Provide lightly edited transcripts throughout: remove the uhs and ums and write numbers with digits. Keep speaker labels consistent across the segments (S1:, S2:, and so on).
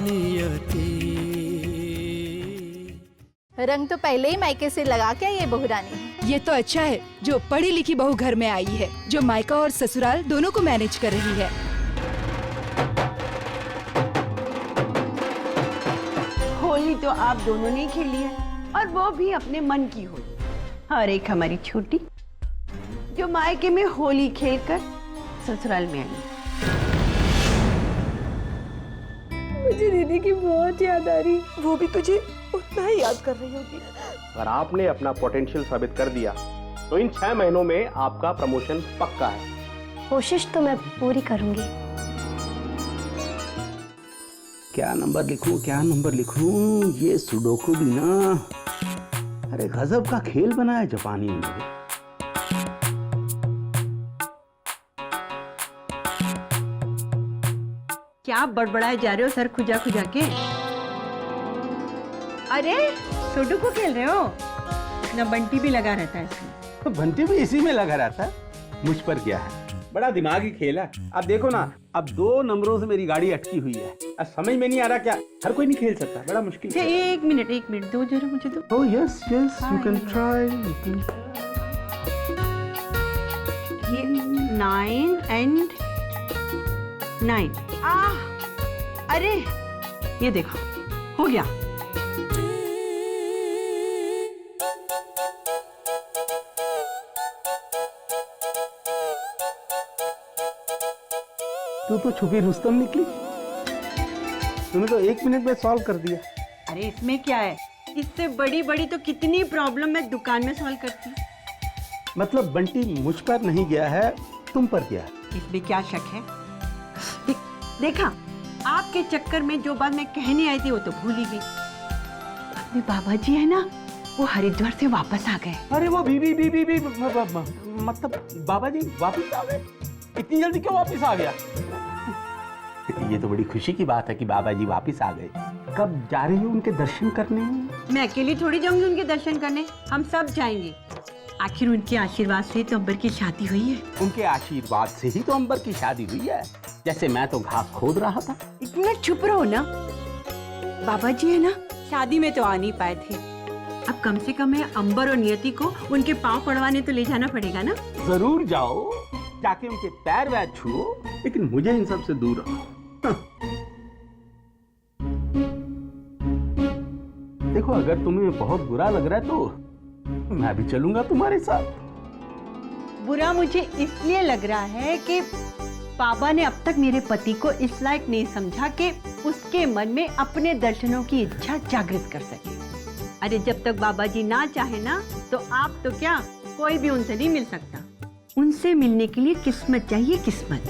S1: नियति।
S2: रंग तो पहले ही मायके से लगा के ये बहू रानी।
S3: ये तो अच्छा है जो पढ़ी लिखी बहू घर में आई है, जो मायका और ससुराल दोनों को मैनेज कर रही है।
S4: होली तो आप दोनों ने खेली है, और वो भी अपने मन की होली। और एक हमारी छोटी जो मायके में होली खेलकर ससुराल में आई।
S5: मुझे दीदी की बहुत याद आ रही, वो भी तुझे उतना ही याद कर रही होगी।
S6: अगर आपने अपना पोटेंशियल साबित कर दिया तो इन 6 महीनों में आपका प्रमोशन पक्का है।
S5: कोशिश तो मैं पूरी करूंगी।
S7: क्या नंबर लिखूं? ये सुडोकू भी ना, अरे गजब का खेल बना है जापानी ने।
S4: क्या बड़बड़ाए जा रहे हो सर खुजा खुजा के? अरे सुडोकू खेल रहे हो ना? बंटी भी लगा रहता है इसमें।
S7: तो बंटी भी इसी में लगा रहता है, मुझ पर क्या है। बड़ा दिमागी खेल है। अब देखो ना, अब 2 नंबरों से मेरी गाड़ी अटकी हुई है। अब समझ में नहीं आ रहा, क्या हर कोई नहीं खेल सकता? बड़ा मुश्किल है।
S4: एक मिनट दो जरा मुझे तो।
S7: Oh yes you can try.
S4: ये 9 and 9। अरे ये देखो हो गया।
S7: तू तो छुपी रुस्तम निकली। तूने तो 1 मिनट में सॉल्व कर दिया।
S4: अरे इसमें क्या है, इससे बड़ी बड़ी तो कितनी प्रॉब्लम मैं दुकान में सॉल्व करती।
S7: मतलब बंटी मुझ पर नहीं गया है, तुम पर गया है।
S4: इसमें क्या शक है? देखा, आपके चक्कर में जो बात मैं कहने आई थी वो तो भूल ही गई। अपने बाबा जी है ना, वो हरिद्वार से वापस आ गए।
S7: अरे वो बीबी मतलब बाबा जी वापस आ गए? इतनी जल्दी क्यों वापस आ गया? ये तो बड़ी खुशी की बात है कि बाबा जी वापस आ गए। कब जा रही हो उनके दर्शन करने?
S4: मैं अकेली थोड़ी जाऊंगी उनके दर्शन करने, हम सब जाएंगे। आखिर उनके आशीर्वाद से तो अंबर की शादी हुई है।
S7: उनके आशीर्वाद से ही तो अंबर की शादी हुई है। जैसे मैं तो घास खोद रहा था।
S4: एक मिनट चुप रहो ना। बाबा जी है ना, शादी में तो आ नहीं पाए थे। अब कम से कम है अंबर और नियति को उनके पाँव पड़वाने तो ले जाना पड़ेगा ना।
S7: जरूर जाओ, जाके उनके पैर वैर छुओ, लेकिन मुझे इन सब से दूर रहो। देखो, अगर तुम्हें बहुत बुरा लग रहा है तो मैं भी चलूंगा तुम्हारे साथ।
S4: बुरा मुझे इसलिए लग रहा है कि बाबा ने अब तक मेरे पति को इस लायक नहीं समझा कि उसके मन में अपने दर्शनों की इच्छा जागृत कर सके। अरे जब तक बाबा जी ना चाहे ना, तो आप तो क्या, कोई भी उनसे नहीं मिल सकता। उनसे मिलने के लिए किस्मत चाहिए, किस्मत।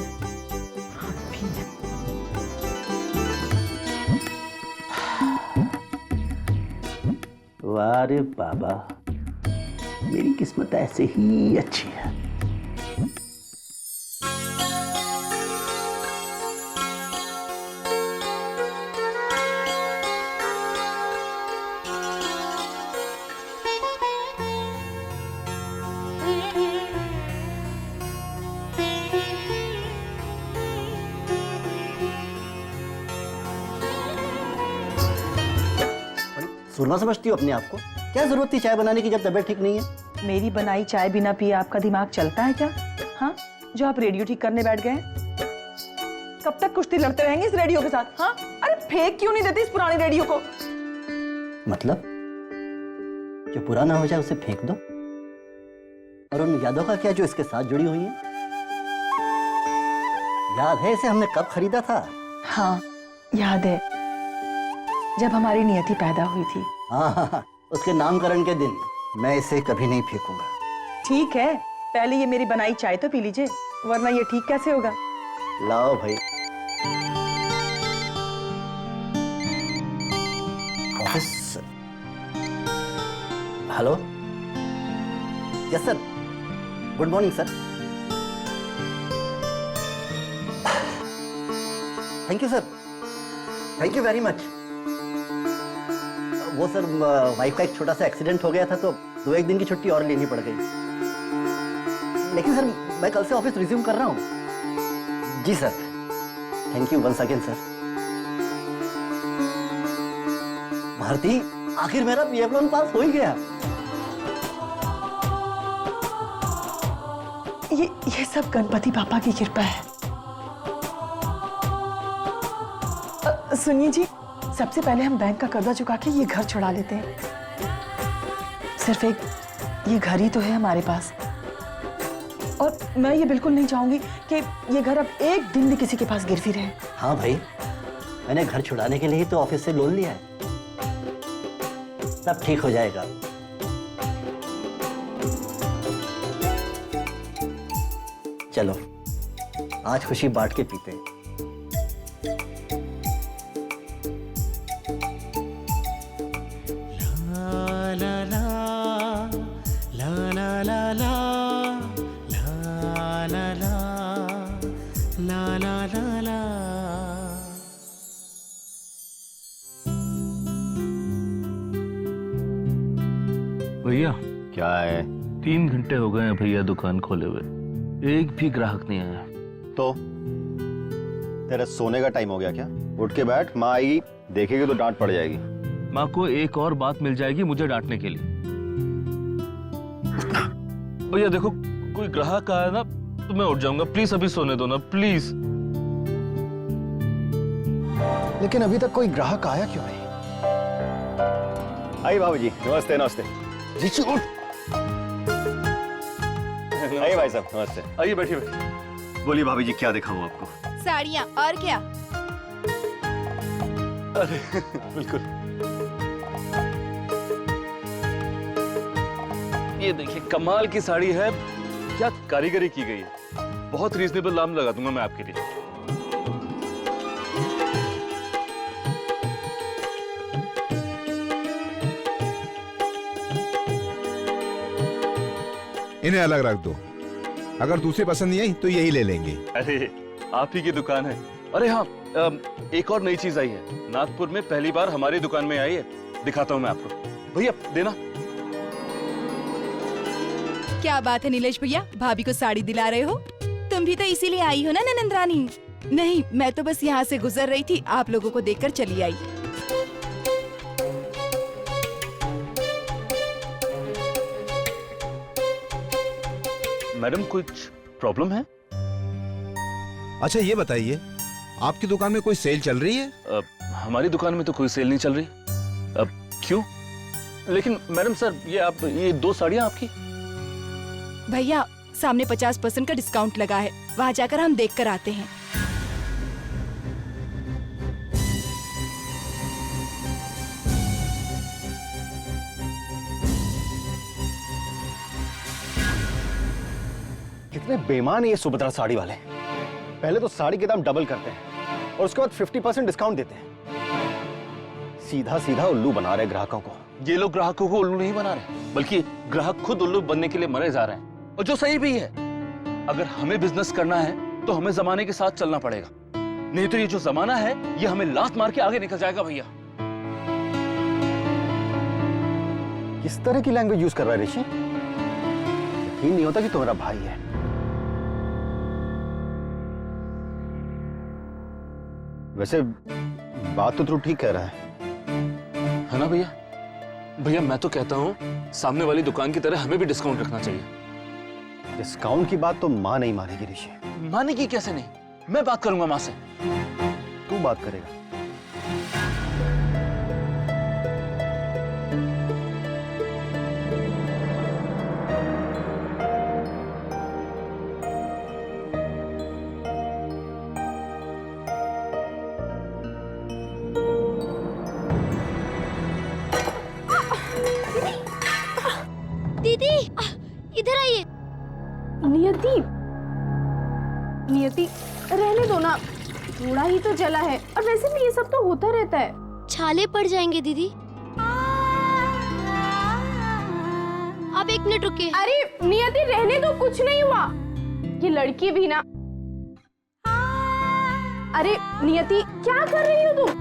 S7: वाह रे बाबा, मेरी किस्मत ऐसे ही अच्छी है।
S8: सुरमा समझती हो अपने आप को? क्या जरूरत थी चाय बनाने की जब तबीयत ठीक नहीं है?
S9: मेरी बनाई चाय बिना पिए आपका दिमाग चलता है क्या? हाँ, जो आप रेडियो ठीक करने बैठ गए? कब तक कुश्ती लड़ते रहेंगे इस रेडियो के साथ? हाँ, अरे फेंक क्यों नहीं देती इस पुराने रेडियो को?
S8: मतलब जो पुराना हो जाए उसे फेंक दो। और उन यादों का क्या जो इसके साथ जुड़ी हुई हैं? याद है इसे हमने कब खरीदा था?
S9: हाँ याद है, जब हमारी नियति पैदा हुई थी।
S8: हाँ, उसके नामकरण के दिन। मैं इसे कभी नहीं फेंकूंगा।
S9: ठीक है, पहले ये मेरी बनाई चाय तो पी लीजिए, वरना ये ठीक कैसे होगा?
S8: लाओ भाई। Office. Hello, yes sir, good morning sir. Thank you sir, thank you very much. वो सर, वाइफ का एक छोटा सा एक्सीडेंट हो गया था तो 2-1 दिन की छुट्टी और लेनी पड़ गई। लेकिन सर मैं कल से ऑफिस रिज्यूम कर रहा हूँ। जी sir, thank you once again sir. Bharti, आखिर मेरा पीएफ लोन पास हो ही गया।
S9: ये सब गणपति पापा की कृपा है। सुनिए जी, सबसे पहले हम बैंक का कर्जा चुका के ये घर छुड़ा लेते हैं। सिर्फ एक ये घर ही तो है हमारे पास, और मैं ये बिल्कुल नहीं चाहूंगी कि ये घर अब एक दिन भी किसी के पास गिरवी रहे।
S8: हाँ भाई, मैंने घर छुड़ाने के लिए ही तो ऑफिस से लोन लिया है। सब ठीक हो जाएगा। चलो आज खुशी बांट के पीते हैं।
S1: भैया
S6: क्या है?
S1: 3 घंटे हो गए हैं भैया दुकान खोले हुए, एक भी ग्राहक नहीं आया।
S10: तो तेरा सोने का टाइम हो गया क्या? उठ के बैठ, माँ आएगी देखेगी तो डांट पड़ जाएगी।
S1: माँ को एक और बात मिल जाएगी मुझे डांटने के लिए। भैया देखो, कोई ग्राहक आया ना तो मैं उठ जाऊंगा, प्लीज अभी सोने दो ना प्लीज।
S10: लेकिन अभी तक कोई ग्राहक आया क्यों नहीं? आइए बाबू जी, नमस्ते नमस्ते। जीजू उठ। आइए भाई साहब, नमस्ते।
S1: आइए बैठिए बैठिए।
S10: बोलिए भाभी जी, क्या दिखाऊं आपको?
S2: साड़ियाँ और क्या?
S1: अरे बिल्कुल, ये देखिए कमाल की साड़ी है, क्या कारीगरी की गई है। बहुत रीजनेबल दाम लगा दूंगा मैं आपके लिए।
S11: इन्हें अलग रख दो, अगर दूसरी पसंद नहीं आई तो यही ले लेंगे।
S1: अरे आप ही की दुकान है। अरे हाँ, एक और नई चीज आई है, नागपुर में पहली बार हमारी दुकान में आई है, दिखाता हूँ मैं आपको। भैया देना।
S3: क्या बात है नीलेश भैया, भाभी को साड़ी दिला रहे हो? तुम भी तो इसीलिए आई हो ना ननंद रानी? नहीं, मैं तो बस यहाँ से गुजर रही थी, आप लोगों को देखकर चली आई।
S1: मैडम कुछ प्रॉब्लम है?
S11: अच्छा ये बताइए, आपकी दुकान में कोई सेल चल रही है?
S1: हमारी दुकान में तो कोई सेल नहीं चल रही। क्यों? लेकिन मैडम सर, ये 2 साड़ियाँ आपकी।
S3: भैया सामने 50% का डिस्काउंट लगा है, वहाँ जाकर हम देख कर आते हैं।
S10: कितने बेईमान है ये सुभद्रा साड़ी वाले। पहले तो साड़ी के दाम डबल करते हैं और उसके बाद 50% डिस्काउंट देते हैं। सीधा सीधा उल्लू बना रहे ग्राहकों को।
S1: ये लोग ग्राहकों को उल्लू नहीं बना रहे, बल्कि ग्राहक खुद उल्लू बनने के लिए मरे जा रहे हैं, और जो सही भी है। अगर हमें बिजनेस करना है तो हमें जमाने के साथ चलना पड़ेगा, नहीं तो ये जो जमाना है ये हमें लात मार के आगे निकल जाएगा। भैया
S10: किस तरह की लैंग्वेज यूज कर रहा है ऋषि? यकीन नहीं होता कि तुम्हारा भाई है। वैसे बात तो तू ठीक कह रहा
S1: है ना भैया? भैया मैं तो कहता हूँ सामने वाली दुकान की तरह हमें भी डिस्काउंट रखना चाहिए।
S10: डिस्काउंट की बात तो माँ नहीं मानेगी ऋषि।
S1: मानेगी कैसे नहीं? मैं बात करूंगा माँ से।
S10: तू बात करेगा?
S12: दीदी इधर आइए।
S5: नियति, नियति रहने दो ना, थोड़ा ही तो जला है, और वैसे भी ये सब तो होता रहता है।
S12: छाले पड़ जाएंगे दीदी। आप 1 मिनट रुकिए।
S5: अरे नियति रहने दो, कुछ नहीं हुआ। ये लड़की भी ना। अरे नियति क्या कर रही हो तुम?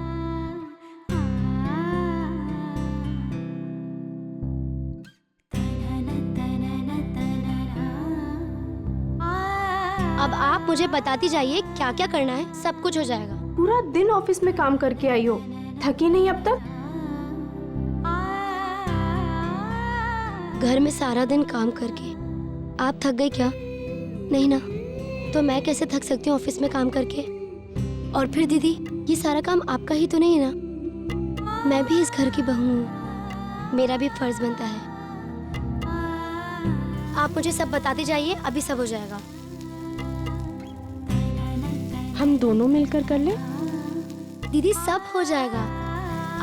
S12: अब आप मुझे बताती जाइए क्या क्या करना है, सब कुछ हो जाएगा।
S5: पूरा दिन ऑफिस में काम करके आई हो, थकी नहीं अब तक?
S12: घर में सारा दिन काम करके आप थक गए क्या? नहीं ना, तो मैं कैसे थक सकती हूँ ऑफिस में काम करके? और फिर दीदी, ये सारा काम आपका ही तो नहीं है ना? मैं भी इस घर की बहू हूँ, मेरा भी फर्ज बनता है। आप मुझे सब बताते जाइए, अभी सब हो जाएगा।
S5: हम दोनों मिलकर कर लें?
S12: दीदी सब हो जाएगा,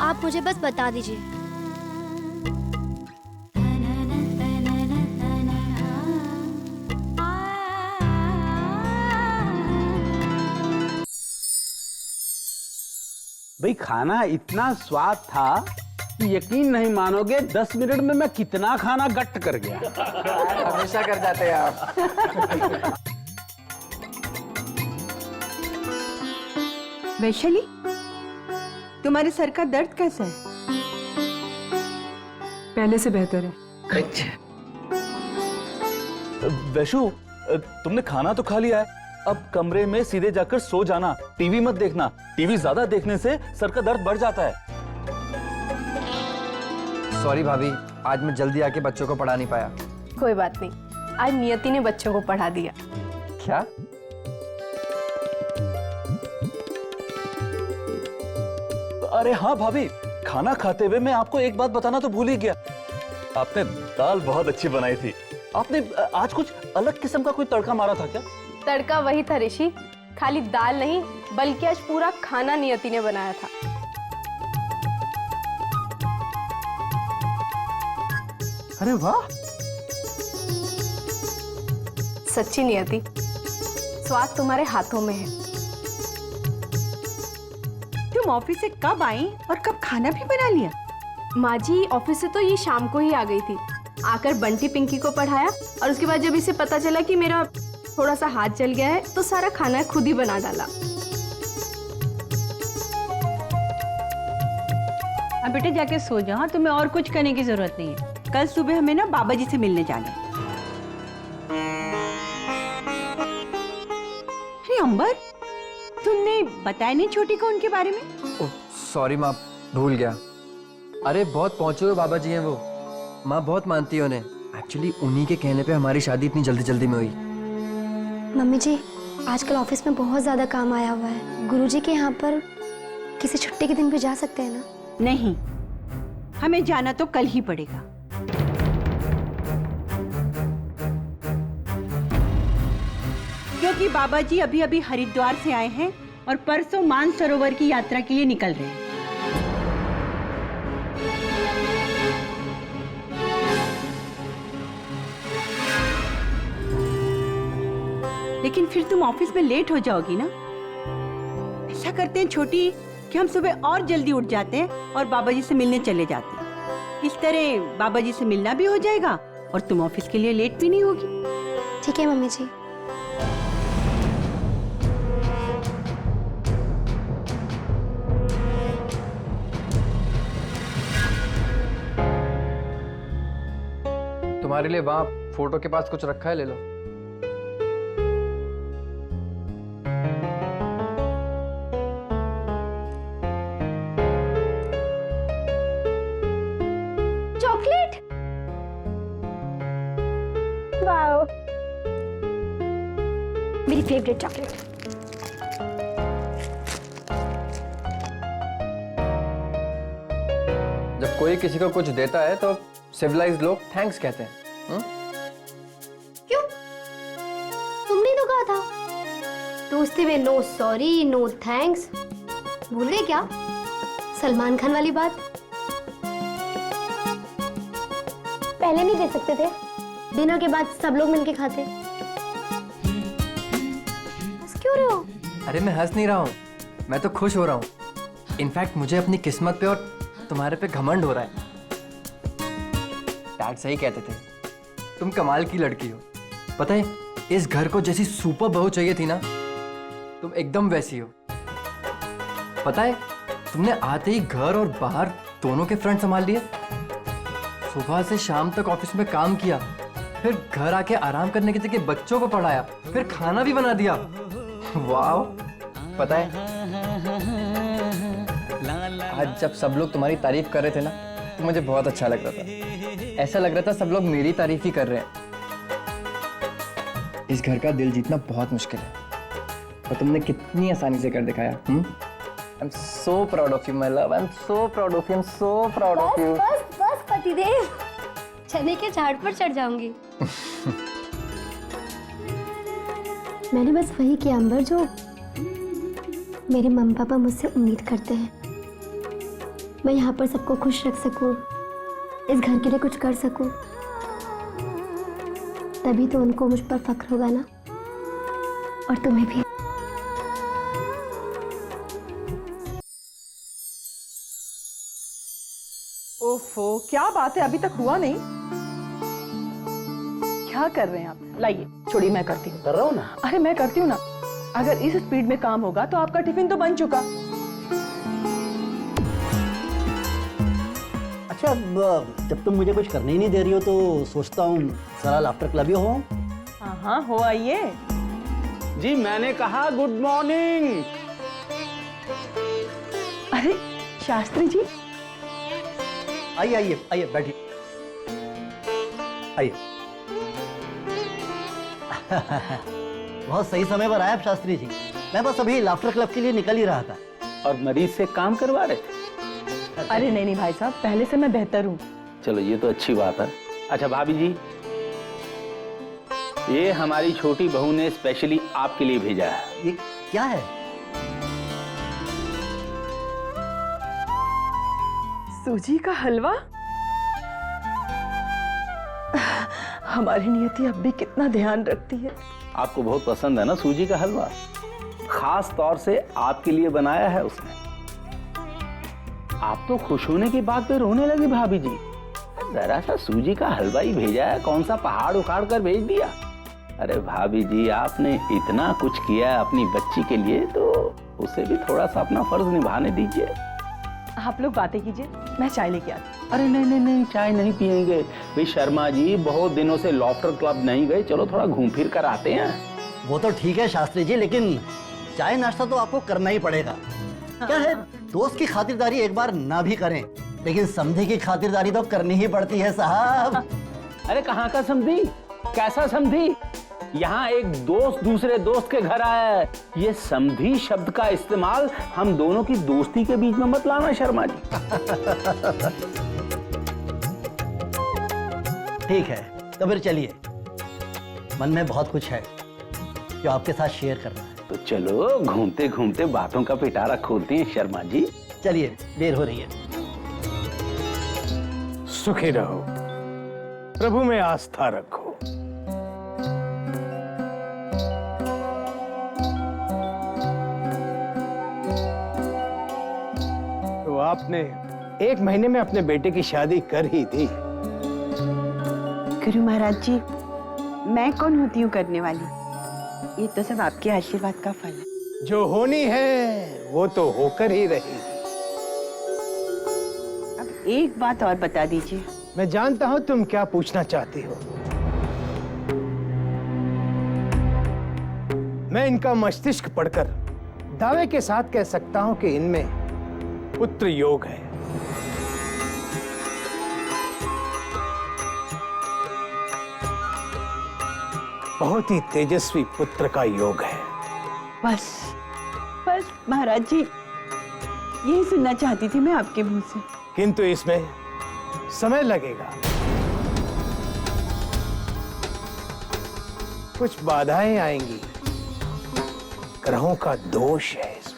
S12: आप मुझे बस बता दीजिए।
S7: भाई खाना इतना स्वाद था कि यकीन नहीं मानोगे 10 मिनट में मैं कितना खाना गट्ट कर गया।
S13: हमेशा कर जाते हैं आप।
S4: वैशाली, तुम्हारे सर का दर्द कैसा है?
S9: पहले से बेहतर है।
S1: वैशु, तुमने खाना तो खा लिया है, अब कमरे में सीधे जाकर सो जाना, टीवी मत देखना। टीवी ज्यादा देखने से सर का दर्द बढ़ जाता है।
S13: सॉरी भाभी, आज मैं जल्दी आके बच्चों को पढ़ा नहीं पाया।
S5: कोई बात नहीं, आज नियति ने बच्चों को पढ़ा दिया।
S13: क्या?
S1: अरे हाँ भाभी, खाना खाते हुए मैं आपको एक बात बताना तो भूल ही गया। आपने दाल बहुत अच्छी बनाई थी। आपने आज कुछ अलग किस्म का कोई तड़का मारा था क्या?
S5: तड़का वही था ऋषि, खाली दाल नहीं बल्कि आज पूरा खाना नियति ने बनाया था।
S7: अरे वाह!
S5: सच्ची नियति, स्वाद तुम्हारे हाथों में है।
S4: तुम ऑफिस से कब आई और कब खाना भी बना लिया?
S5: माँ जी, ऑफिस से तो ये शाम को ही आ गई थी। आकर बंटी पिंकी को पढ़ाया और उसके बाद जब इसे पता चला कि मेरा थोड़ा सा हाथ जल गया है तो सारा खाना खुद ही बना डाला।
S4: अब बेटे जाके सो जाओ, तुम्हें और कुछ करने की जरूरत नहीं है। कल सुबह हमें ना बाबा जी से मिलने जाना है। अरे अंबर, तुमने बताया नहीं छोटी को उनके बारे में?
S13: सॉरी माँ, भूल गया। अरे बहुत पहुंचे हुए बाबा जी हैं वो। माँ बहुत मानती है उन्हें। एक्चुअली उन्हीं के कहने पे हमारी शादी इतनी जल्दी जल्दी में हुई।
S12: मम्मी जी, आजकल ऑफिस में बहुत ज्यादा काम आया हुआ है। गुरुजी के यहाँ पर किसी छुट्टी के दिन भी जा सकते हैं ना?
S4: नहीं, हमें जाना तो कल ही पड़ेगा। क्योंकि बाबा जी अभी अभी हरिद्वार से आए हैं और परसों मानसरोवर की यात्रा के लिए निकल रहे हैं। लेकिन फिर तुम ऑफिस में लेट हो जाओगी ना। ऐसा करते हैं छोटी कि हम सुबह और जल्दी उठ जाते हैं और बाबा जी से मिलने चले जाते हैं। इस तरह बाबा जी से मिलना भी हो जाएगा और तुम ऑफिस के लिए लेट भी नहीं होगी।
S12: ठीक है मम्मी जी।
S13: तुम्हारे लिए वहाँ फोटो के पास कुछ रखा है, ले लो।
S5: चॉकलेट, वाओ, मेरी फेवरेट चॉकलेट।
S13: जब कोई किसी को कुछ देता है तो सिविलाइज्ड लोग थैंक्स कहते हैं।
S12: क्यों? तुमने तो कहा था दोस्ती में नो सॉरी नो थैंक्स। भूल गए क्या सलमान खान वाली बात? पहले नहीं दे सकते थे? डिनर के बाद सब लोग मिलके खाते। हंस क्यों रहे हो?
S13: अरे मैं हंस नहीं रहा हूँ, मैं तो खुश हो रहा हूँ। इनफैक्ट मुझे अपनी किस्मत पे और तुम्हारे पे घमंड हो रहा है। डैड सही कहते थे, तुम कमाल की लड़की हो। पता है, इस घर को जैसी सुपर बहू चाहिए थी ना, तुम एकदम वैसी हो। पता है, तुमने आते ही घर और बाहर दोनों के फ्रंट संभाल लिए। सुबह से शाम तक ऑफिस में काम किया, फिर घर आके आराम करने की जगह बच्चों को पढ़ाया, फिर खाना भी बना दिया। वाह! पता है, आज जब सब लोग तुम्हारी तारीफ कर रहे थे ना, तो मुझे बहुत अच्छा लग रहा था। ऐसा लग रहा था सब लोग मेरी तारीफ ही कर रहे हैं। इस घर का दिल जीतना बहुत मुश्किल है और तुमने कितनी आसानी से कर दिखाया। I am so proud of you my love. I am so proud of you. I am so proud of you.
S12: बस बस पतिदेव, चने के झाड़ पर चढ़ जाऊंगी। मैंने बस वही किया अंबर जो मेरे मम्मी पापा मुझसे उम्मीद करते हैं। मैं यहाँ पर सबको खुश रख सकूं, इस घर के लिए कुछ कर सकूं, तभी तो उनको मुझ पर फख्र होगा ना, और तुम्हें भी।
S9: ओफो, क्या बात है, अभी तक हुआ नहीं? क्या कर रहे हैं आप? लाइए, छोड़िए, मैं करती हूँ।
S7: कर रहा हूँ ना।
S9: अरे मैं करती हूँ ना। अगर इस स्पीड में काम होगा तो आपका टिफिन तो बन चुका।
S8: अच्छा, अब जब तुम मुझे कुछ करने ही नहीं दे रही हो तो सोचता हूँ जरा लाफ्टर क्लब ही हो।
S9: हाँ हाँ, हो आइए।
S7: जी मैंने कहा गुड मॉर्निंग।
S9: अरे शास्त्री जी,
S8: आइए आइए आइए, बैठिए, आइए। बहुत सही समय पर आए आप शास्त्री जी। मैं बस अभी लाफ्टर क्लब के लिए निकल ही रहा था।
S7: और मरीज से काम करवा रहे थे?
S9: अरे नहीं नहीं भाई साहब, पहले से मैं बेहतर हूँ।
S7: चलो ये तो अच्छी बात है। अच्छा भाभी जी, ये हमारी छोटी बहू ने स्पेशली आपके लिए भेजा है।
S8: ये क्या है?
S9: सूजी का हलवा? हमारी नियति अब भी कितना ध्यान रखती है।
S7: आपको बहुत पसंद है ना सूजी का हलवा? खास तौर से आपके लिए बनाया है उसने। आप तो खुश होने की बात पे रोने लगी भाभी जी। जरा सा सूजी का हलवा ही भेजा है, कौन सा पहाड़ उखाड़ कर भेज दिया। अरे भाभी जी, आपने इतना कुछ किया है अपनी बच्ची के लिए, तो उसे भी थोड़ा सा अपना फर्ज निभाने दीजिए।
S9: आप लोग बातें कीजिए, मैं चाय लेके आती।
S7: अरे नहीं नहीं नहीं, चाय नहीं पियेंगे भाई। शर्मा जी बहुत दिनों से लॉफ्टर क्लब नहीं गए, चलो थोड़ा घूम फिर कर आते हैं।
S8: वो तो ठीक है शास्त्री जी, लेकिन चाय नाश्ता तो आपको करना ही पड़ेगा। क्या है, दोस्त की खातिरदारी एक बार ना भी करें, लेकिन समधी की खातिरदारी तो करनी ही पड़ती है साहब।
S7: अरे कहाँ का समधी, कैसा समधी? यहाँ एक दोस्त दूसरे दोस्त के घर आया है। ये समधी शब्द का इस्तेमाल हम दोनों की दोस्ती के बीच में मत लाना शर्मा जी।
S8: ठीक है, तो फिर चलिए, मन में बहुत कुछ है जो आपके साथ शेयर करना है।
S7: तो चलो घूमते घूमते बातों का पिटारा खोलते हैं शर्मा जी।
S8: चलिए, देर हो रही है।
S14: सुखी रहो, प्रभु में आस्था रखो। तो आपने 1 महीने में अपने बेटे की शादी कर ही दी।
S4: गुरु महाराज जी, मैं कौन होती हूँ करने वाली? ये तो सब आपके आशीर्वाद का फल है।
S14: जो होनी है वो तो होकर ही रहेगी।
S4: अब एक बात और बता दीजिए।
S14: मैं जानता हूं तुम क्या पूछना चाहती हो। मैं इनका मस्तिष्क पढ़कर दावे के साथ कह सकता हूं कि इनमें पुत्र योग है। बहुत ही तेजस्वी पुत्र का योग है।
S4: बस बस महाराज जी, यही सुनना चाहती थी मैं आपके मुंह से।
S14: किंतु इसमें समय लगेगा, कुछ बाधाएं आएंगी, ग्रहों का दोष है इसमें।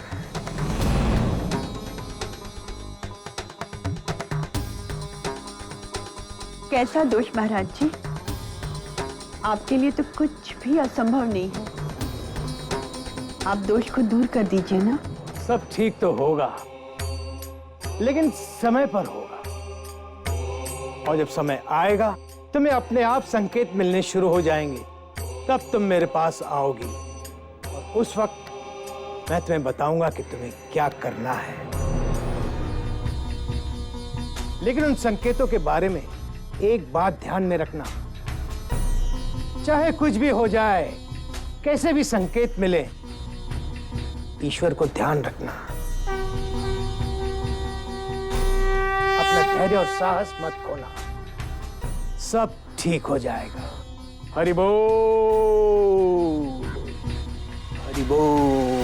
S4: कैसा दोष महाराज जी? आपके लिए तो कुछ भी असंभव नहीं है। आप दोष को दूर कर दीजिए ना।
S14: सब ठीक तो होगा, लेकिन समय पर होगा। और जब समय आएगा तुम्हें अपने आप संकेत मिलने शुरू हो जाएंगे, तब तुम मेरे पास आओगी और उस वक्त मैं तुम्हें बताऊंगा कि तुम्हें क्या करना है। लेकिन उन संकेतों के बारे में एक बात ध्यान में रखना, चाहे कुछ भी हो जाए, कैसे भी संकेत मिले, ईश्वर को ध्यान रखना, अपना ध्यान धैर्य और साहस मत खोना, सब ठीक हो जाएगा। हरि बोल, हरि बोल।